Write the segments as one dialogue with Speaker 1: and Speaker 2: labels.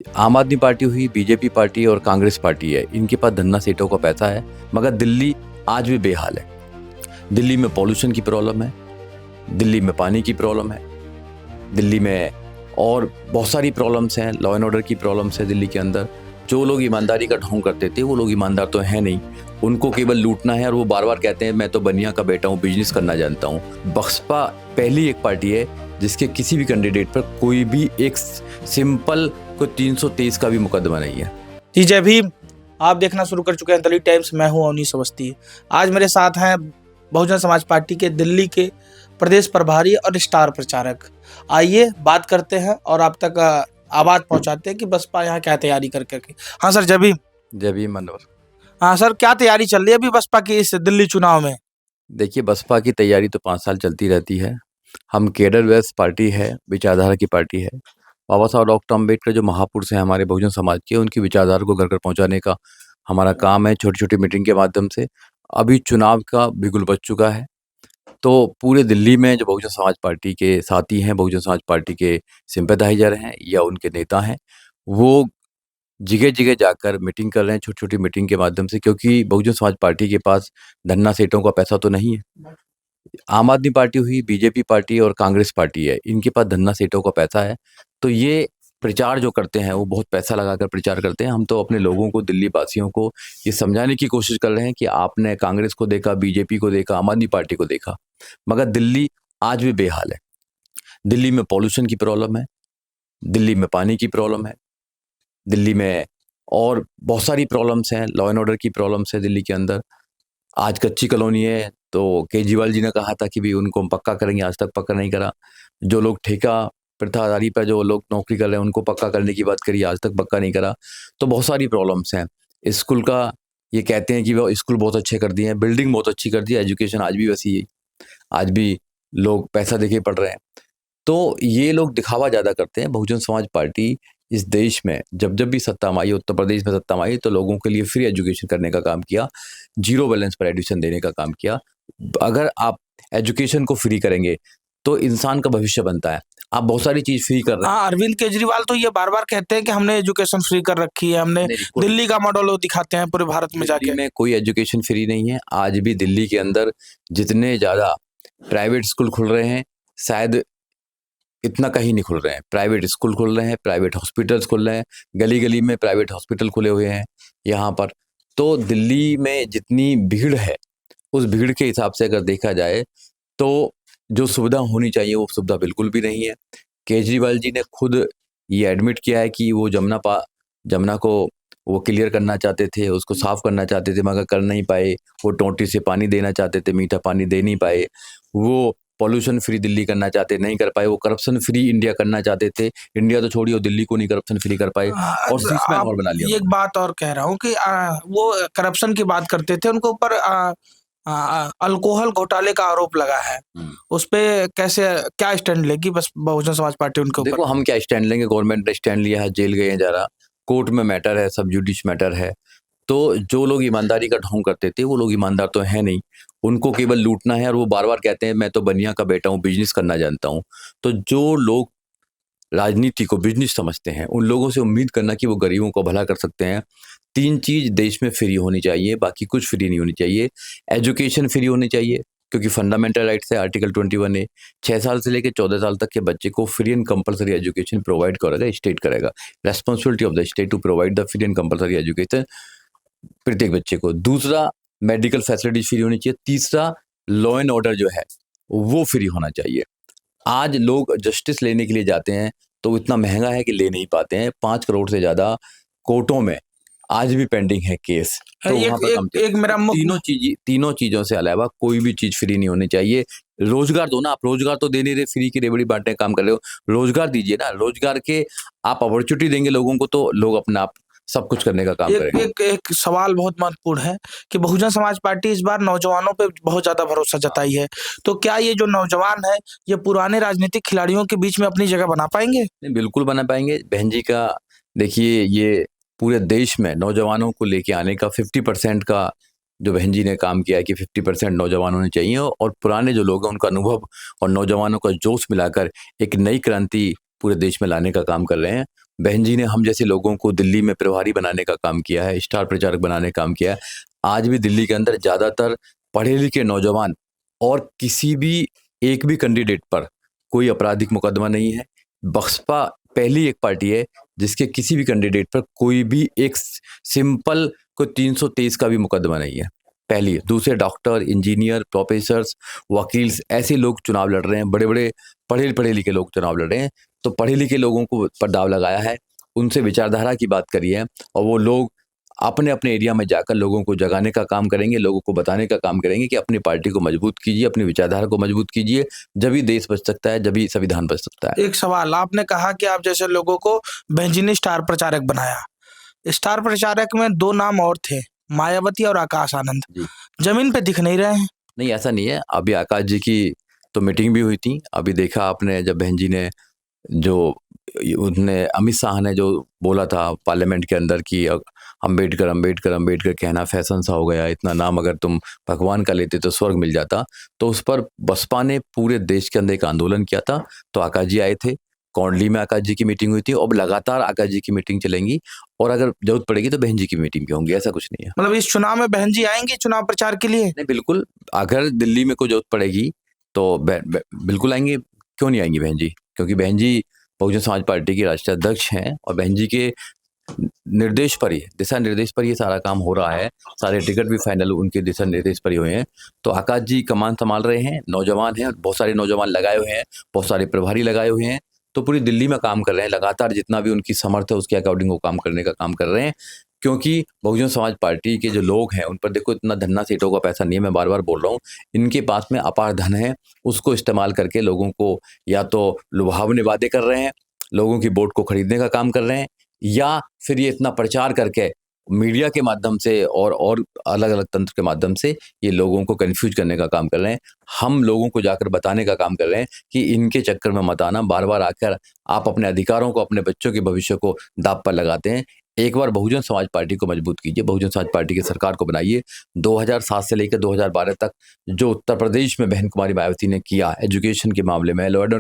Speaker 1: आम आदमी पार्टी हुई, बीजेपी पार्टी और कांग्रेस पार्टी है, इनके पास धन्ना सीटों का पैसा है, मगर दिल्ली आज भी बेहाल है। दिल्ली में पॉल्यूशन की प्रॉब्लम है, दिल्ली में पानी की प्रॉब्लम है, दिल्ली में और बहुत सारी प्रॉब्लम्स हैं, लॉ एंड ऑर्डर की प्रॉब्लम्स है दिल्ली के अंदर। जो लोग ईमानदारी का ढोंग करते थे वो लोग ईमानदार तो हैं नहीं, उनको केवल लूटना है और वो बार बार कहते हैं मैं तो बनिया का बेटा हूँ, बिजनेस करना जानता हूँ। बसपा पहली एक पार्टी है जिसके किसी भी कैंडिडेट पर कोई भी एक सिंपल कोई 323 का भी मुकदमा नहीं है।
Speaker 2: जी जय भीम। आप देखना शुरू कर चुके हैं दिल्ली टाइम्स। मैं हूं अवनीश अवस्थी। आज मेरे साथ हैं बहुजन समाज पार्टी के दिल्ली के प्रदेश प्रभारी और स्टार प्रचारक। आइए बात करते हैं और आप तक आवाज पहुंचाते हैं कि बसपा यहाँ क्या तैयारी कर करके। हाँ सर, जय भीम।
Speaker 1: जय भीम मनोहर।
Speaker 2: हाँ सर, क्या तैयारी चल रही है अभी बसपा की इस दिल्ली चुनाव में?
Speaker 1: देखिए, बसपा की तैयारी तो 5 साल चलती रहती है। हम केडर बेस्ड पार्टी है, विचारधारा की पार्टी है। बाबा साहब डॉक्टर अम्बेडकर जो महापुरुष हैं हमारे बहुजन समाज के, उनकी विचारधारा को घर घर पहुंचाने का हमारा काम है, छोटी छोटी मीटिंग के माध्यम से। अभी चुनाव का बिगुल बज चुका है, तो पूरे दिल्ली में जो बहुजन समाज पार्टी के साथी हैं, बहुजन समाज पार्टी के सिंपैथाइजर हैं या उनके नेता हैं, वो जगह-जगह जाकर मीटिंग कर रहे हैं, छोटी-छोटी मीटिंग के माध्यम से, क्योंकि बहुजन समाज पार्टी के पास धन्ना सेठों का पैसा तो नहीं है। आम आदमी पार्टी हुई, बीजेपी पार्टी और कांग्रेस पार्टी है, इनके पास धन्ना सेठों का पैसा है, तो ये प्रचार जो करते हैं वो बहुत पैसा लगाकर प्रचार करते हैं। हम तो अपने लोगों को, दिल्ली वासियों को ये समझाने की कोशिश कर रहे हैं कि आपने कांग्रेस को देखा, बीजेपी को देखा, आम आदमी पार्टी को देखा, मगर दिल्ली आज भी बेहाल है। दिल्ली में पॉल्यूशन की प्रॉब्लम है, दिल्ली में पानी की प्रॉब्लम है, दिल्ली में और बहुत सारी प्रॉब्लम्स हैं, लॉ एंड ऑर्डर की प्रॉब्लम्स है दिल्ली के अंदर। आज कच्ची कॉलोनी है, तो केजरीवाल जी ने कहा था कि भी उनको हम पक्का करेंगे, आज तक पक्का नहीं करा। जो लोग ठेका प्रथाधारी पर जो लोग नौकरी कर रहे हैं उनको पक्का करने की बात करी, आज तक पक्का नहीं करा। तो बहुत सारी प्रॉब्लम्स हैं। स्कूल का ये कहते हैं कि वो स्कूल बहुत अच्छे कर दिए हैं, बिल्डिंग बहुत अच्छी कर दी है, एजुकेशन आज भी वैसी है, आज भी लोग पैसा देके पढ़ रहे हैं। तो ये लोग दिखावा ज़्यादा करते हैं। बहुजन समाज पार्टी इस देश में जब भी सत्ता में आई, उत्तर प्रदेश में सत्ता में आई, तो लोगों के लिए फ्री एजुकेशन करने का काम किया, जीरो बैलेंस पर एडमिशन देने का काम किया। अगर आप एजुकेशन को फ्री करेंगे तो इंसान का भविष्य बनता है। आप बहुत सारी चीज़ फ्री कर रहे हैं।
Speaker 2: हाँ, अरविंद केजरीवाल तो ये बार बार कहते हैं कि हमने एजुकेशन फ्री कर रखी है, हमने दिल्ली का मॉडल वो दिखाते हैं पूरे भारत में जाके।
Speaker 1: दिल्ली में कोई एजुकेशन फ्री नहीं है। आज भी दिल्ली के अंदर जितने ज़्यादा प्राइवेट स्कूल खुल रहे हैं, शायद इतना कहीं नहीं खुल रहे हैं। प्राइवेट स्कूल खुल रहे हैं, प्राइवेट हॉस्पिटल्स खुल रहे हैं, गली-गली में प्राइवेट हॉस्पिटल खुले हुए हैं यहाँ पर। तो दिल्ली में जितनी भीड़ है, उस भीड़ के हिसाब से अगर देखा जाए, तो जो सुविधा होनी चाहिए वो सुविधा बिल्कुल भी नहीं है। केजरीवाल जी ने खुद ये एडमिट किया है कि वो जमुना को वो क्लियर करना चाहते थे, उसको साफ़ करना चाहते थे, मगर कर नहीं पाए। वो टोंटी से पानी देना चाहते थे, मीठा पानी दे नहीं पाए। वो पॉल्यूशन फ्री दिल्ली करना चाहते, नहीं कर पाए। वो करप्शन फ्री इंडिया करना चाहते थे, इंडिया तो छोड़िए, वो दिल्ली को नहीं करप्शन फ्री कर पाए और शीश में और बना लिया।
Speaker 2: एक बात और कह रहा हूँ कि वो करप्शन की बात करते थे, उनके ऊपर अल्कोहल घोटाले का आरोप लगा है। उस पे कैसे, क्या स्टैंड लेगी बस बहुजन समाज पार्टी उनके ऊपर?
Speaker 1: देखो, हम क्या स्टैंड लेंगे, गवर्नमेंट ने स्टैंड लिया है, जेल गए हैं ज़रा, कोर्ट में मैटर है, सब जुडिश मैटर है। तो जो लोग ईमानदारी का ढोंग करते थे वो लोग ईमानदार तो हैं नहीं, उनको केवल लूटना है और वो बार बार कहते हैं मैं तो बनिया का बेटा हूँ, बिजनेस करना जानता हूँ। तो जो लोग राजनीति को बिजनेस समझते हैं, उन लोगों से उम्मीद करना कि वो गरीबों को भला कर सकते हैं। 3 चीज़ देश में फ्री होनी चाहिए, बाकी कुछ फ्री नहीं होनी चाहिए। एजुकेशन फ्री होनी चाहिए, क्योंकि फंडामेंटल राइट्स है, आर्टिकल 21A। 6 साल से लेकर 14 साल तक के बच्चे को free and compulsory education provide करेगा, स्टेट करेगा। Responsibility of the state to provide the free and compulsory education प्रत्येक बच्चे को। दूसरा, मेडिकल फैसिलिटीज फ्री होनी चाहिए। तीसरा, लॉ एंड ऑर्डर जो है वो फ्री होना चाहिए। आज लोग जस्टिस लेने के लिए जाते हैं तो इतना महंगा है कि ले नहीं पाते हैं। 5 करोड़ से ज़्यादा कोर्टों में आज भी पेंडिंग है केस। तो वहाँ पर
Speaker 2: एक मेरा
Speaker 1: तीनों चीज़ों से अलावा कोई भी चीज़ फ्री नहीं होनी चाहिए। रोजगार दो ना, आप रोजगार तो दे नहीं रहे, फ्री की रेवड़ी बांटने का काम कर रहे हो। रोजगार दीजिए ना, रोजगार के आप अपॉर्चुनिटी देंगे लोगों को तो लोग अपना आप सब कुछ करने का काम करेंगे।
Speaker 2: एक सवाल बहुत महत्वपूर्ण है कि बहुजन समाज पार्टी इस बार नौजवानों पे बहुत ज्यादा भरोसा जताई है, तो क्या ये जो नौजवान है ये पुराने राजनीतिक खिलाड़ियों के बीच में अपनी जगह बना पाएंगे?
Speaker 1: नहीं, बिल्कुल बना पाएंगे। बहन जी का देखिए, ये पूरे देश में नौजवानों को लेके आने का 50% का जो बहन जी ने काम किया है कि 50% नौजवान होने चाहिए और पुराने जो लोग हैं उनका अनुभव और नौजवानों का जोश मिलाकर एक नई क्रांति पूरे देश में लाने का काम कर रहे हैं। बहन जी ने हम जैसे लोगों को दिल्ली में प्रभारी बनाने का काम किया है, स्टार प्रचारक बनाने का काम किया है। आज भी दिल्ली के अंदर ज़्यादातर पढ़े लिखे नौजवान और किसी भी एक भी कैंडिडेट पर कोई आपराधिक मुकदमा नहीं है। बसपा पहली एक पार्टी है जिसके किसी भी कैंडिडेट पर कोई भी एक सिंपल कोई 323 का भी मुकदमा नहीं है, पहली है। दूसरे डॉक्टर, इंजीनियर, प्रोफेसर्स, वकील ऐसे लोग चुनाव लड़ रहे हैं, बड़े-बड़े पढ़े लिखे लोग चुनाव लड़ रहे हैं। तो पढ़े लिखे लोगों को पर दाव लगाया है, उनसे विचारधारा की बात करी है और वो लोग अपने-अपने एरिया में जाकर लोगों को जगाने का काम करेंगे, लोगों को बताने का काम करेंगे कि अपनी पार्टी को मजबूत कीजिए, अपनी विचारधारा को मजबूत कीजिए, जभी देश बच सकता है, जभी संविधान बच सकता है।
Speaker 2: एक सवाल, आपने कहा कि आप जैसे लोगों को बहन जी ने स्टार प्रचारक बनाया। स्टार प्रचारक में 2 नाम और थे, मायावती और आकाश आनंद।
Speaker 1: जी।
Speaker 2: जमीन पे दिख नहीं रहे हैं।
Speaker 1: नहीं, ऐसा नहीं है। अभी आकाश जी की तो मीटिंग भी हुई थी। अभी देखा आपने जब बहन जी ने जो उनने अमित शाह ने जो बोला था पार्लियामेंट के अंदर कि अंबेडकर अंबेडकर अंबेडकर कहना फैशन सा हो गया, इतना नाम अगर तुम भगवान का लेते तो स्वर्ग मिल जाता। तो उस पर बसपा ने पूरे देश के अंदर एक आंदोलन किया था। तो आकाश जी आए थे, कौंडली में आकाश जी की मीटिंग हुई थी। अब लगातार आकाश जी की मीटिंग चलेंगी और अगर जरूरत पड़ेगी तो बहन जी की मीटिंग भी होंगी, ऐसा कुछ नहीं है।
Speaker 2: मतलब इस चुनाव में बहन जी आएंगी चुनाव प्रचार के लिए?
Speaker 1: नहीं, बिल्कुल। अगर दिल्ली में कोई जरूरत पड़ेगी तो बिल्कुल आएंगे। क्यों नहीं आएंगी बहन जी? क्योंकि बहन जी बहुजन समाज पार्टी की राष्ट्रीय अध्यक्ष हैं और बहन जी के निर्देश पर ही, दिशा निर्देश पर ये सारा काम हो रहा है। सारे टिकट भी फाइनल उनके दिशा निर्देश पर ही हुए हैं। तो आकाश जी कमान संभाल रहे हैं, नौजवान हैं, बहुत सारे नौजवान लगाए हुए हैं, बहुत सारे प्रभारी लगाए हुए हैं। तो पूरी दिल्ली में काम कर रहे हैं, लगातार जितना भी उनकी समर्थ है उसके अकॉर्डिंग वो काम करने का काम कर रहे हैं। क्योंकि बहुजन समाज पार्टी के जो लोग हैं उन पर देखो इतना धन्ना सीटों का पैसा नहीं है, मैं बार-बार बोल रहा हूँ। इनके पास में अपार धन है, उसको इस्तेमाल करके लोगों को या तो लुभावने वादे कर रहे हैं, लोगों की वोट को खरीदने का काम कर रहे हैं, या फिर ये इतना प्रचार करके मीडिया के माध्यम से और अलग-अलग तंत्र के माध्यम से ये लोगों को कन्फ्यूज़ करने का काम कर रहे हैं। हम लोगों को जाकर बताने का काम कर रहे हैं कि इनके चक्कर में मत आना, बार-बार आकर आप अपने अधिकारों को, अपने बच्चों के भविष्य को दाँव पर लगाते हैं। एक बार बहुजन समाज पार्टी को मजबूत कीजिए, बहुजन समाज पार्टी की सरकार को बनाइए। 2007 से लेकर 2012 तक जो उत्तर प्रदेश में बहन कुमारी मायावती ने किया, एजुकेशन के मामले में, लॉ एंड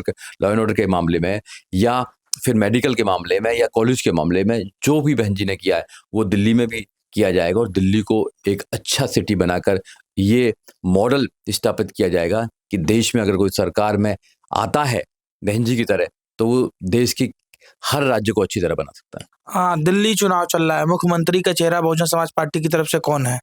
Speaker 1: ऑर्डर के मामले में, या फिर मेडिकल के मामले में, या कॉलेज के मामले में, जो भी बहन जी ने किया है, वो दिल्ली में भी किया जाएगा और दिल्ली को एक अच्छा सिटी बनाकर ये मॉडल स्थापित किया जाएगा कि देश में अगर कोई सरकार में आता है बहन जी की तरह, तो वो देश की हर राज्य को अच्छी तरह बना सकता है।
Speaker 2: हाँ, दिल्ली चुनाव चल रहा है, मुख्यमंत्री का चेहरा बहुजन समाज पार्टी की तरफ से कौन है?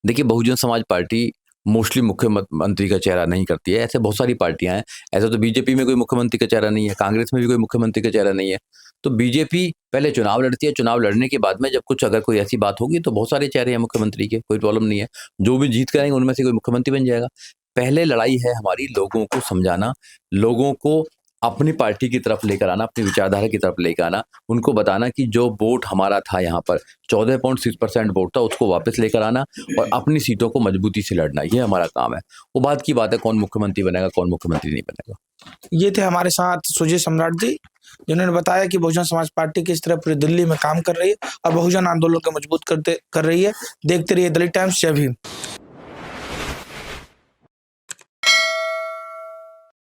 Speaker 1: देखिए, बहुजन समाज पार्टी मोस्टली मुख्यमंत्री का चेहरा नहीं करती है, ऐसे बहुत सारी पार्टियाँ हैं। ऐसा तो बीजेपी में कोई मुख्यमंत्री का चेहरा नहीं है, कांग्रेस में भी कोई मुख्यमंत्री का चेहरा नहीं है। तो बीजेपी पहले चुनाव लड़ती है, चुनाव लड़ने के बाद में जब कुछ अगर कोई ऐसी बात होगी तो बहुत सारे चेहरे हैं मुख्यमंत्री के, कोई प्रॉब्लम नहीं है। जो भी जीत कर आएँगे उनमें से कोई मुख्यमंत्री बन जाएगा। पहले लड़ाई है हमारी लोगों को समझाना, लोगों को अपनी पार्टी की तरफ लेकर आना, अपनी विचारधारा की तरफ लेकर आना, उनको बताना कि जो वोट हमारा था यहाँ पर 14.6% वोट था, उसको वापस लेकर आना और अपनी सीटों को मजबूती से लड़ना, ये हमारा काम है। वो बात की बात है कौन मुख्यमंत्री बनेगा, कौन मुख्यमंत्री नहीं बनेगा।
Speaker 2: ये थे हमारे साथ सुजीत सम्राट जी, जिन्होंने बताया कि बहुजन समाज पार्टी किस तरह पूरी दिल्ली में काम कर रही है और बहुजन आंदोलन को मजबूत कर रही है। देखते रहिए दलित टाइम्स। जय भीम।